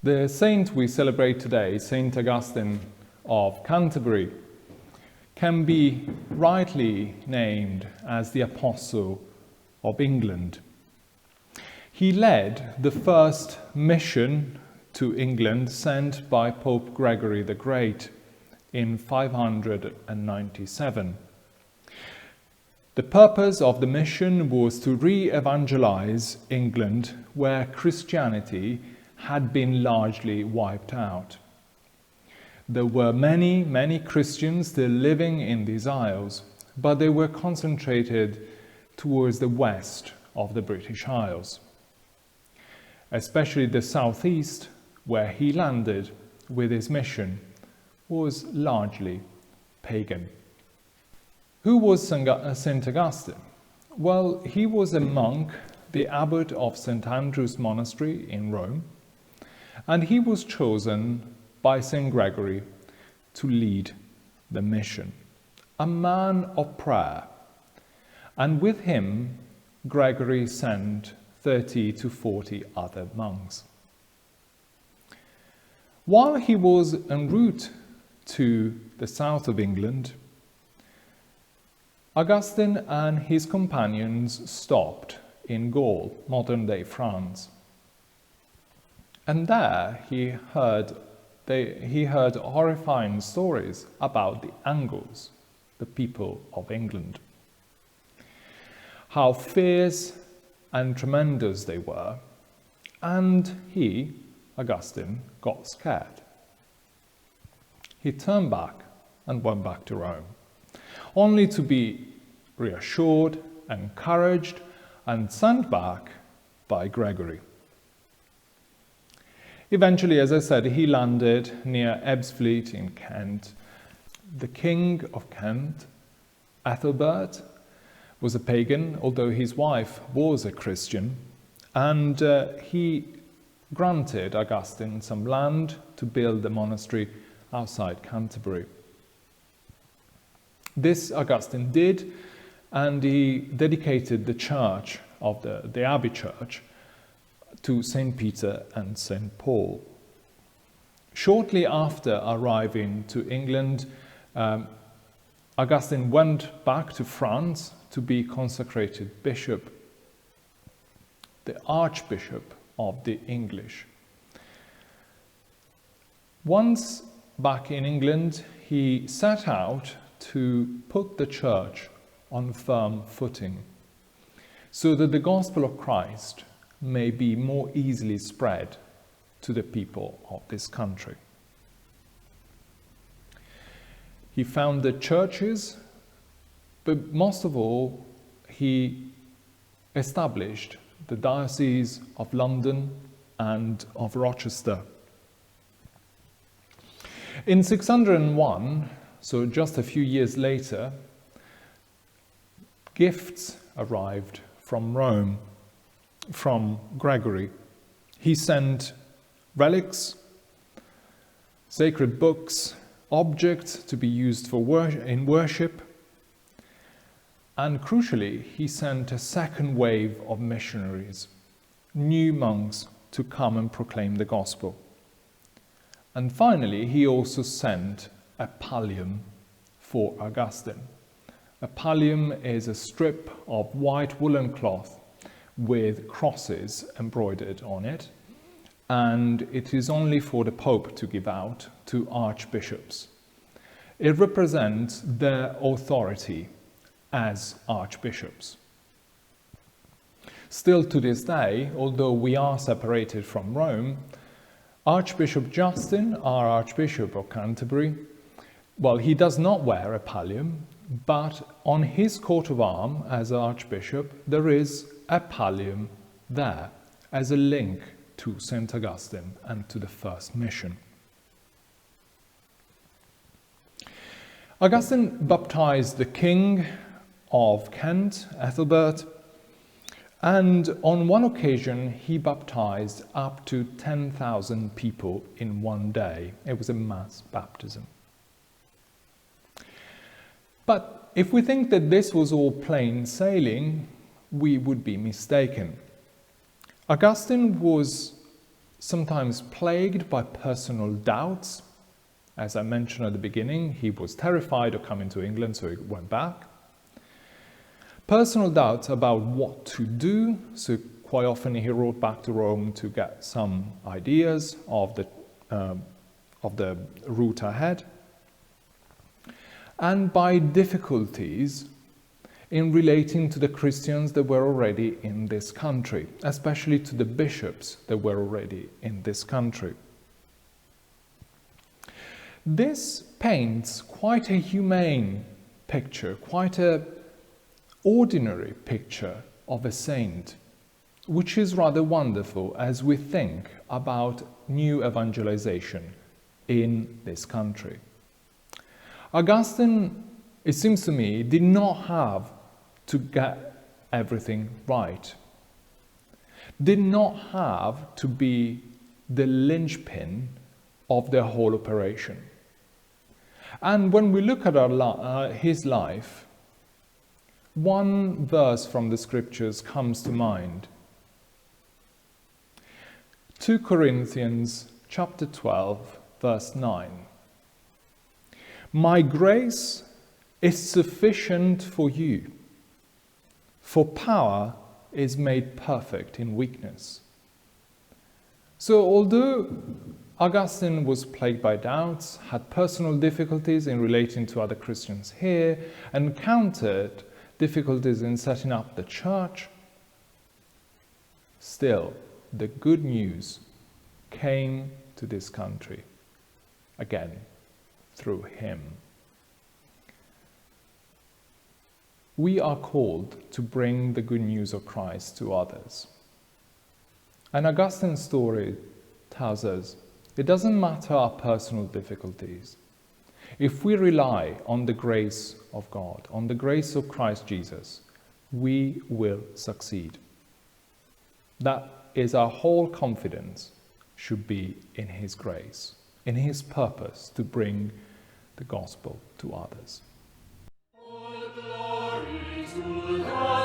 The saint we celebrate today, St Augustine of Canterbury, can be rightly named as the Apostle of England. He led the first mission to England sent by Pope Gregory the Great in 597. The purpose of the mission was to re-evangelize England, where Christianity had been largely wiped out. There were many Christians still living in these isles, but they were concentrated towards the west of the British Isles, especially the southeast, where he landed with his mission, was largely pagan. Who was St. Augustine? Well, he was a monk, the abbot of St. Andrew's Monastery in Rome, and he was chosen by St. Gregory to lead the mission. A man of prayer, and with him Gregory sent 30 to 40 other monks. While he was en route to the south of England, Augustine and his companions stopped in Gaul, modern-day France. And there he heard horrifying stories about the Angles, the people of England. How fierce and tremendous they were, and he, Augustine, got scared. He turned back and went back to Rome, only to be reassured, encouraged, and sent back by Gregory. Eventually, as I said, he landed near Ebbsfleet in Kent. The King of Kent, Ethelbert, was a pagan, although his wife was a Christian, and he granted Augustine some land to build a monastery outside Canterbury. This Augustine did, and he dedicated the church of the Abbey Church to St. Peter and St. Paul. Shortly after arriving to England, Augustine went back to France to be consecrated bishop, the Archbishop of the English. Once back in England, he set out to put the church on firm footing so that the gospel of Christ may be more easily spread to the people of this country. He founded churches, but most of all, he established the Diocese of London and of Rochester. In 601, so just a few years later, gifts arrived from Rome, from Gregory. He sent relics, sacred books, objects to be used in worship, and crucially, he sent a second wave of missionaries, new monks to come and proclaim the gospel. And finally, he also sent a pallium for Augustine. A pallium is a strip of white woolen cloth with crosses embroidered on it, and it is only for the Pope to give out to archbishops. It represents their authority as archbishops. Still to this day, although we are separated from Rome, Archbishop Justin, our Archbishop of Canterbury, well, he does not wear a pallium, but on his coat of arms as Archbishop, there is a pallium there as a link to St. Augustine and to the first mission. Augustine baptized the King of Kent, Ethelbert, and on one occasion he baptized up to 10,000 people in one day. It was a mass baptism. But if we think that this was all plain sailing, we would be mistaken. Augustine was sometimes plagued by personal doubts. As I mentioned at the beginning, he was terrified of coming to England, so he went back. Personal doubts about what to do, so quite often he wrote back to Rome to get some ideas of the route ahead. And by difficulties in relating to the Christians that were already in this country, especially to the bishops that were already in this country. This paints quite a humane picture, quite an ordinary picture of a saint, which is rather wonderful as we think about new evangelization in this country. Augustine, it seems to me, did not have to get everything right, did not have to be the linchpin of the whole operation. And when we look at his life, one verse from the scriptures comes to mind. 2 Corinthians chapter 12, verse 9. My grace is sufficient for you, for power is made perfect in weakness. So although Augustine was plagued by doubts, had personal difficulties in relating to other Christians here, encountered difficulties in setting up the church, still the good news came to this country, again, through him. We are called to bring the good news of Christ to others. And Augustine's story tells us it doesn't matter our personal difficulties. If we rely on the grace of God, on the grace of Christ Jesus, we will succeed. That is our whole confidence should be in his grace, in his purpose to bring the gospel to others. All glory to God.